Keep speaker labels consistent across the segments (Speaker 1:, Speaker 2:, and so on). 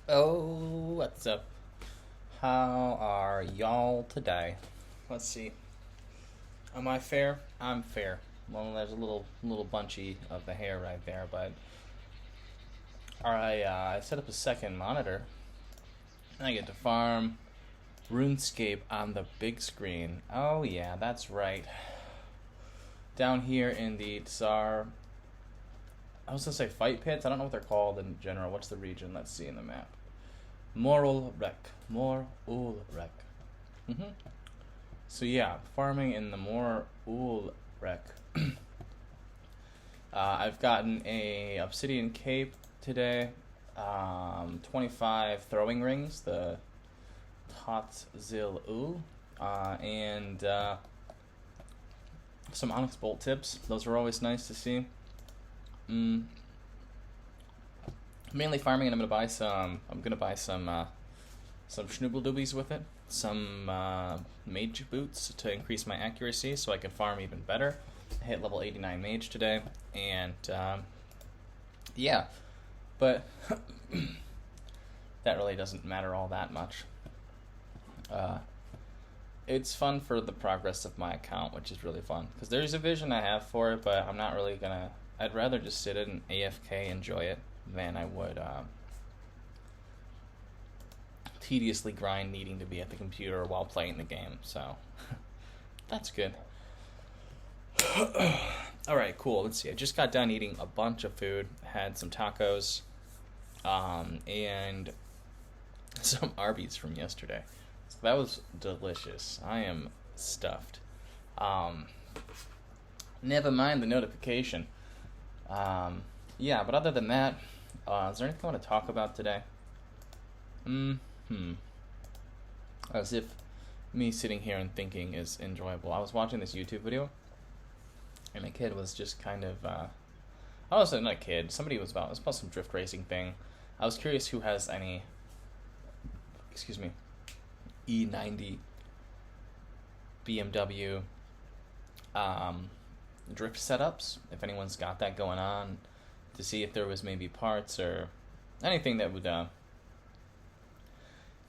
Speaker 1: Oh, what's up? How are y'all today? Let's see. Am I fair? I'm fair. Well, there's a little bunchy of the hair right there, but I set up a second monitor. I get to farm RuneScape on the big screen. Oh yeah, that's right. Down here in the Tsar, I was gonna say fight pits. I don't know what they're called in general. What's the region? Let's see in the map. Moral Rec. Morul Rec. Mm-hmm. So yeah, farming in the Morul Rec. I've gotten a obsidian cape today. 25 throwing rings, the Tatzil Ul, and some onyx bolt tips. Those are always nice to see. Mainly farming, and I'm gonna buy some. Some schnoobel doobies with it. Some mage boots to increase my accuracy, so I can farm even better. I hit level 89 mage today, and yeah, but that really doesn't matter all that much. It's fun for the progress of my account, which is really fun because there's a vision I have for it, but I'm not really gonna. I'd rather just sit in AFK, enjoy it, than I would tediously grind needing to be at the computer while playing the game. So that's good. Alright, cool. Let's see. I just got done eating a bunch of food. Had some tacos and some Arby's from yesterday. So that was delicious. I am stuffed. Never mind the notification. Yeah, but other than that, is there anything I want to talk about today? As if me sitting here and thinking is enjoyable. I was watching this YouTube video, and a kid was just kind of, I was not a kid. Somebody was about some drift racing thing. I was curious who has any, E90 BMW drift setups. If anyone's got that going on, to see if there was maybe parts or anything that would. Yeah,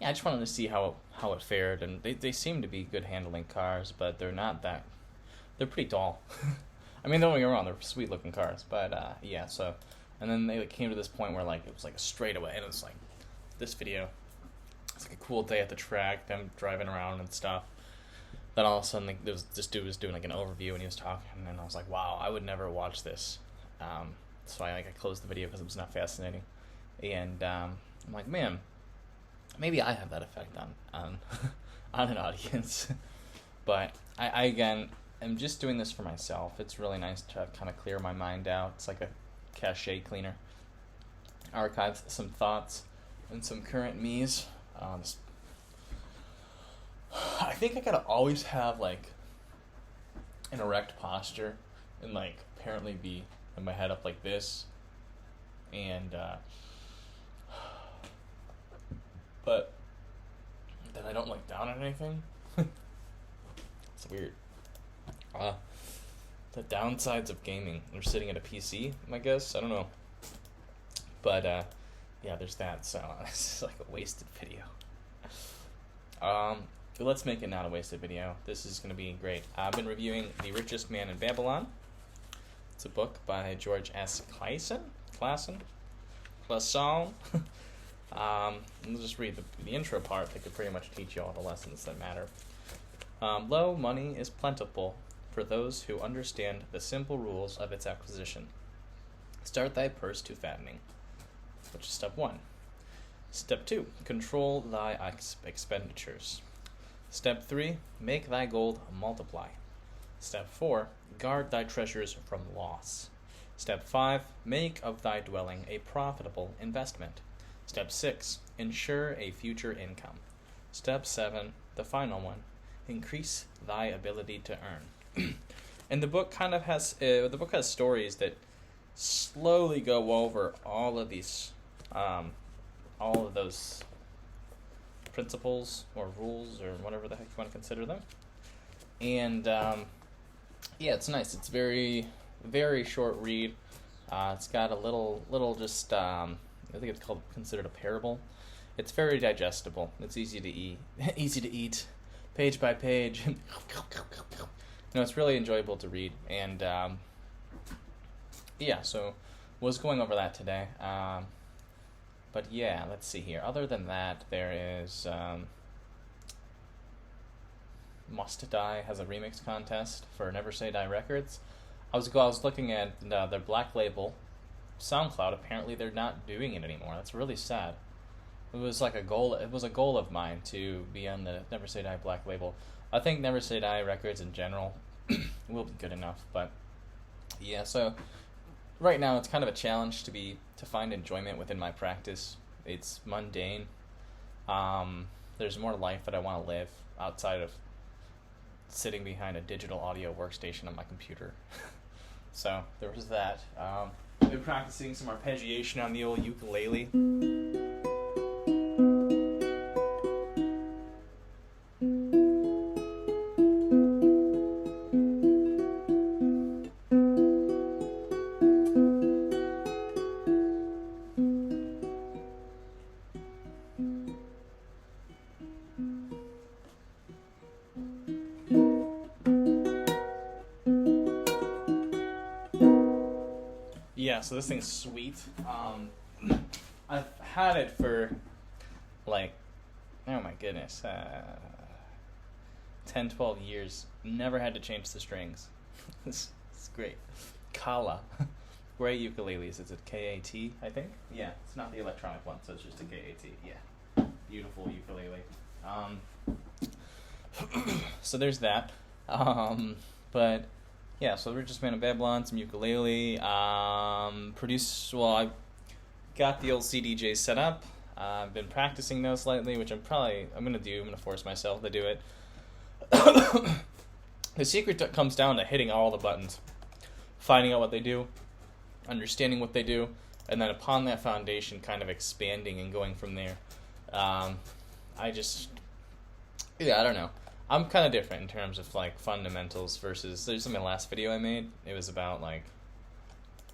Speaker 1: I just wanted to see how it fared, and they seem to be good handling cars, but they're not that. They're pretty dull. I mean, don't get me wrong, they're sweet looking cars, but yeah. So, and then they came to this point where it was like a straightaway, and it was like this video. It's like a cool day at the track, them driving around and stuff. Then all of a sudden, this dude was doing like an overview, and he was talking, and I was like, wow, I would never watch this. So I closed the video because it was not fascinating, and I'm like, man, maybe I have that effect on on an audience. But I again am just doing this for myself. It's really nice to kind of clear my mind out. It's like a cache cleaner. Archive some thoughts and some current me's. I think I gotta always have like an erect posture and apparently be in my head up like this, and but then I don't look down at anything. It's weird. The downsides of gaming or sitting at a PC, I guess. I don't know. But yeah, there's that. So it's like a wasted video. But let's make it not a wasted video. This is going to be great. I've been reviewing The Richest Man in Babylon. It's a book by George S. Clason. Let's just read the intro part that could pretty much teach you all the lessons that matter. Lo, money is plentiful for those who understand the simple rules of its acquisition. Start thy purse to fattening, which is step 1. Step 2, control thy expenditures. Step 3, make thy gold multiply. Step 4, guard thy treasures from loss. Step 5, make of thy dwelling a profitable investment. Step 6, ensure a future income. Step 7, the final one, increase thy ability to earn. And the book has stories that slowly go over all of these, all of those principles or rules or whatever the heck you want to consider them. And yeah, it's nice. It's very, very short read. It's got a little just I think it's considered a parable. It's very digestible. It's easy to eat. Easy to eat, page by page. It's really enjoyable to read, and yeah. So, was going over that today. But yeah, let's see here. Other than that, there is Must Die has a remix contest for Never Say Die Records. I was looking at their Black Label, SoundCloud. Apparently, they're not doing it anymore. That's really sad. It was like a goal. It was a goal of mine to be on the Never Say Die Black Label. I think Never Say Die Records in general will be good enough. But yeah, so right now it's kind of a challenge to find enjoyment within my practice. It's mundane. There's more life that I want to live outside of sitting behind a digital audio workstation on my computer. So there was that. I've been practicing some arpeggiation on the old ukulele. Yeah, so this thing's sweet. I've had it for, like, oh my goodness, 10, 12 years. Never had to change the strings. It's great. Kala. Great ukuleles. It's a K-A-T, I think? Yeah, it's not the electronic one, so it's just a K-A-T. Yeah. Beautiful ukulele. So there's that. But yeah, so we're just playing a Babylon, some ukulele. I got the old CDJs set up. I've been practicing those lately, which I'm gonna force myself to do it. The secret comes down to hitting all the buttons, finding out what they do, understanding what they do, and then upon that foundation, kind of expanding and going from there. I don't know. I'm kind of different in terms of, like, fundamentals versus... There's my last video I made. It was about, like,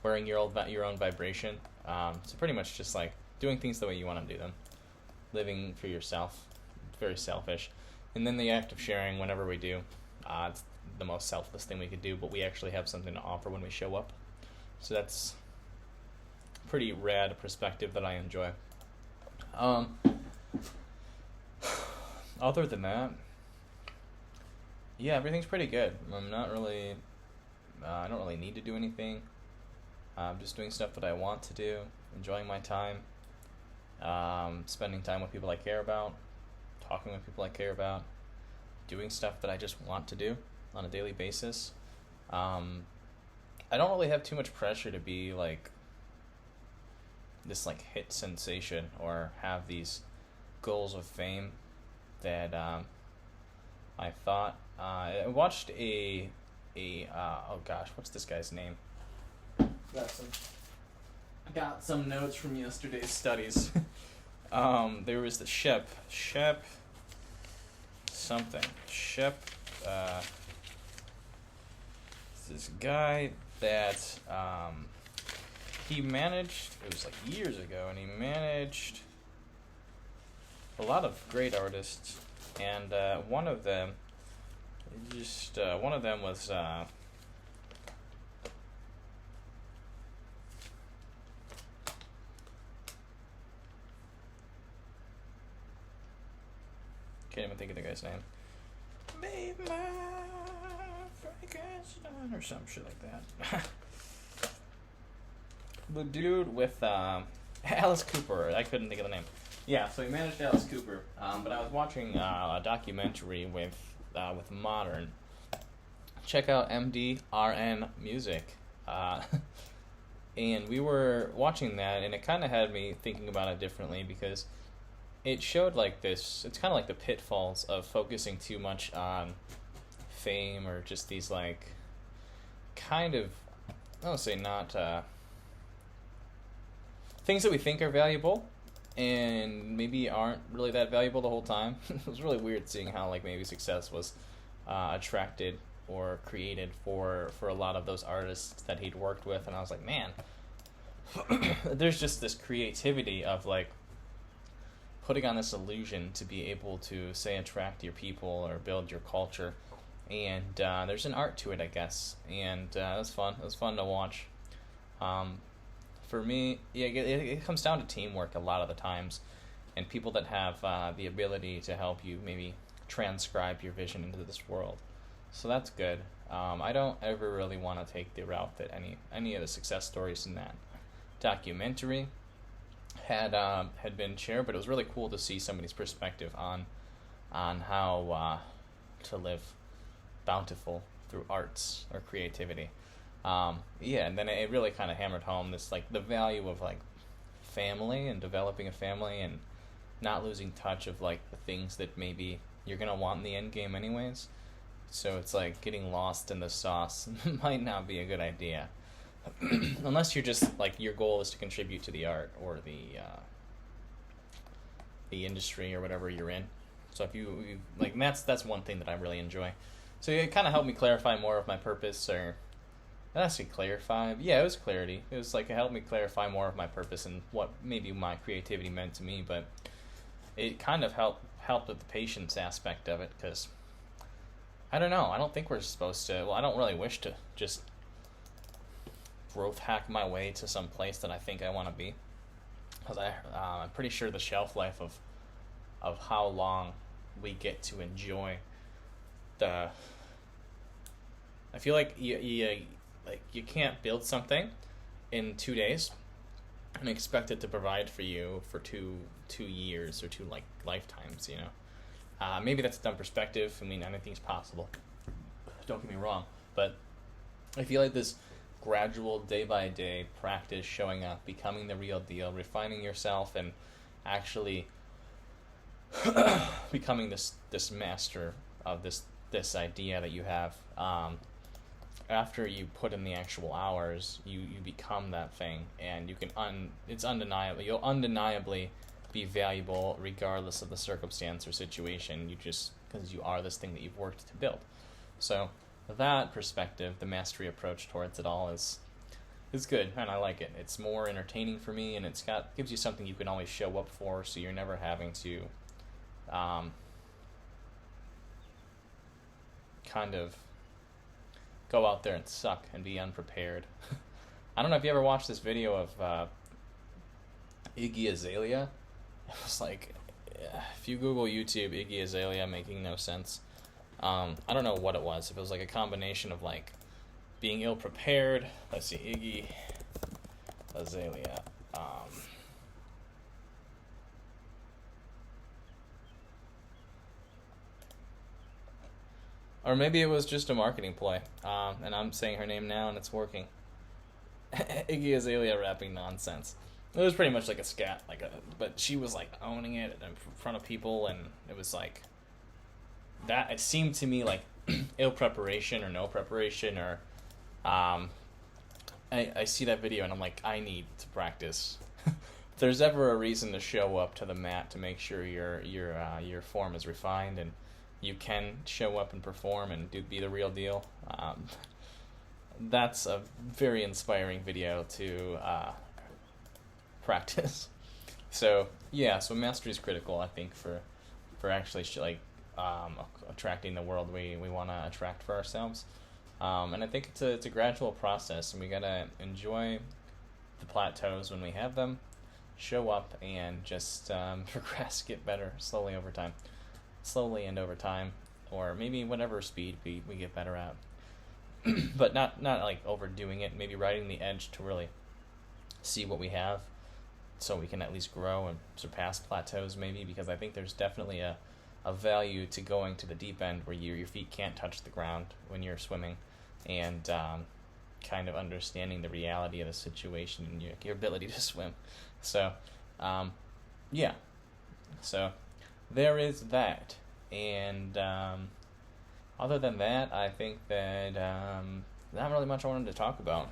Speaker 1: wearing your own vibration. So pretty much just, like, doing things the way you want to do them. Living for yourself. Very selfish. And then the act of sharing whenever we do. It's the most selfless thing we could do, but we actually have something to offer when we show up. So that's a pretty rad perspective that I enjoy. Other than that... Yeah, everything's pretty good. I'm not really... I don't really need to do anything. I'm just doing stuff that I want to do. Enjoying my time. Spending time with people I care about. Talking with people I care about. Doing stuff that I just want to do on a daily basis. I don't really have too much pressure to be, like, this, like, hit sensation or have these goals of fame that I thought... I watched oh gosh, what's this guy's name? Got some notes from yesterday's studies. There was the Shep something. This guy that he managed, it was like years ago, and he managed a lot of great artists, and one of them was can't even think of the guy's name. Babe, my Frankenstein or some shit like that. The dude with Alice Cooper. I couldn't think of the name. Yeah, so he managed Alice Cooper. But I was watching a documentary with Modern. Check out MDRN Music. And we were watching that, and it kind of had me thinking about it differently because it showed like this. It's kind of like the pitfalls of focusing too much on fame or just these like kind of, I don't say not things that we think are valuable and maybe aren't really that valuable the whole time. It was really weird seeing how like maybe success was attracted or created for a lot of those artists that he'd worked with, and I was like, man, there's just this creativity of like putting on this illusion to be able to say attract your people or build your culture, and there's an art to it, I guess, and it was fun. It was fun to watch. For me, yeah, it comes down to teamwork a lot of the times, and people that have the ability to help you maybe transcribe your vision into this world. So that's good. I don't ever really want to take the route that any of the success stories in that documentary had been shared, but it was really cool to see somebody's perspective on how to live bountiful through arts or creativity. Yeah, and then it really kind of hammered home this like the value of like family and developing a family and not losing touch of like the things that maybe you're gonna want in the end game anyways. So it's like getting lost in the sauce might not be a good idea. Unless you're just like your goal is to contribute to the art or the industry or whatever you're in. So if you like, that's one thing that I really enjoy. So it kind of helped me clarify more of my purpose, or not actually clarify. Yeah, it was clarity. It was like it helped me clarify more of my purpose and what maybe my creativity meant to me. But it kind of helped with the patience aspect of it, because I don't know. I don't think we're supposed to. Well, I don't really wish to just growth hack my way to some place that I think I want to be, because I'm pretty sure the shelf life of how long we get to enjoy the. I feel like you can't build something in 2 days and expect it to provide for you for two years or two like lifetimes. You know, maybe that's a dumb perspective. I mean, anything's possible. Don't get me wrong, but I feel like this gradual day by day practice, showing up, becoming the real deal, refining yourself, and actually becoming this master of this idea that you have. After you put in the actual hours, you become that thing, and you can it's undeniable. You'll undeniably be valuable regardless of the circumstance or situation. You just because you are this thing that you've worked to build. So that perspective, the mastery approach towards it all is good, and I like it. It's more entertaining for me, and gives you something you can always show up for, so you're never having to kind of go out there and suck and be unprepared. I don't know if you ever watched this video of Iggy Azalea. It was like, if you Google YouTube Iggy Azalea making no sense, I don't know what it was. If it was like a combination of like being ill prepared. Let's see, Iggy Azalea. Or maybe it was just a marketing ploy, and I'm saying her name now and it's working. Iggy Azalea rapping nonsense. It was pretty much like a scat, but she was like owning it in front of people, and it was like that. It seemed to me like ill preparation or no preparation, or I see that video and I'm like, I need to practice. If there's ever a reason to show up to the mat to make sure your form is refined and you can show up and perform and be the real deal, that's a very inspiring video to practice. So yeah, so mastery is critical, I think, for actually attracting the world we want to attract for ourselves. And I think it's a gradual process, and we gotta enjoy the plateaus when we have them, show up, and just progress, get better slowly and over time, or maybe whatever speed we get better at. But not like overdoing it. Maybe riding the edge to really see what we have, so we can at least grow and surpass plateaus. Maybe, because I think there's definitely a value to going to the deep end where your feet can't touch the ground when you're swimming, and kind of understanding the reality of the situation and your ability to swim. So, yeah. So there is that. And other than that, I think that not really much I wanted to talk about.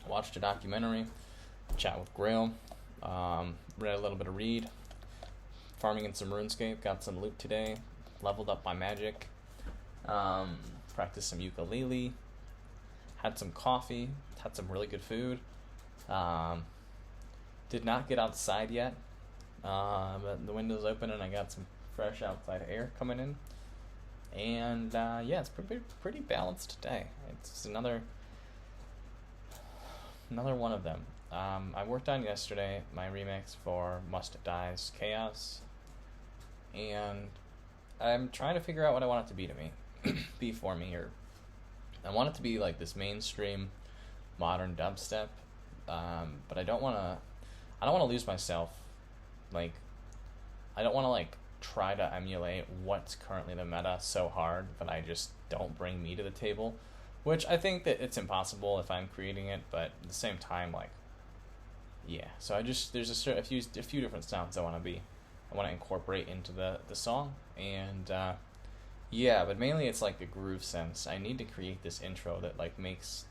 Speaker 1: Watched a documentary, chat with Grail, read a little bit of Read, farming in some RuneScape, got some loot today, leveled up my magic, practiced some ukulele, had some coffee, had some really good food, Did not get outside yet. But the window's open and I got some fresh outside air coming in. And yeah, it's pretty balanced today. It's another one of them. I worked on yesterday my remix for Must Die's Chaos, and I'm trying to figure out what I want it to be be for me. Or I want it to be like this mainstream modern dubstep, but I don't want to lose myself. Like, I don't want to like try to emulate what's currently the meta so hard that I just don't bring me to the table, which I think that it's impossible if I'm creating it. But at the same time, like, yeah. So there's a few different sounds I want to incorporate into the song, and yeah. But mainly it's like the groove sense. I need to create this intro that like makes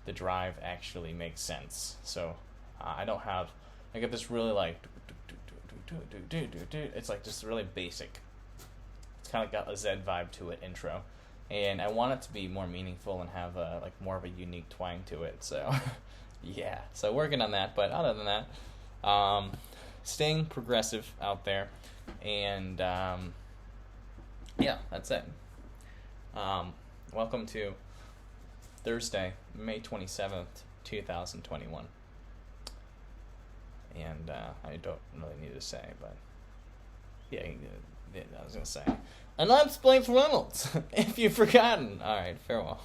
Speaker 1: the drive actually make sense. So I get this really like it's like just really basic. It's kind of got a Z vibe to it intro, and I want it to be more meaningful and have a like more of a unique twang to it. So yeah, so working on that. But other than that, staying progressive out there, and yeah, that's it. Welcome to Thursday, May 27th, 2021. And I don't really need to say, but yeah, I was going to say. And I'm Splains Reynolds, if you've forgotten. All right, farewell.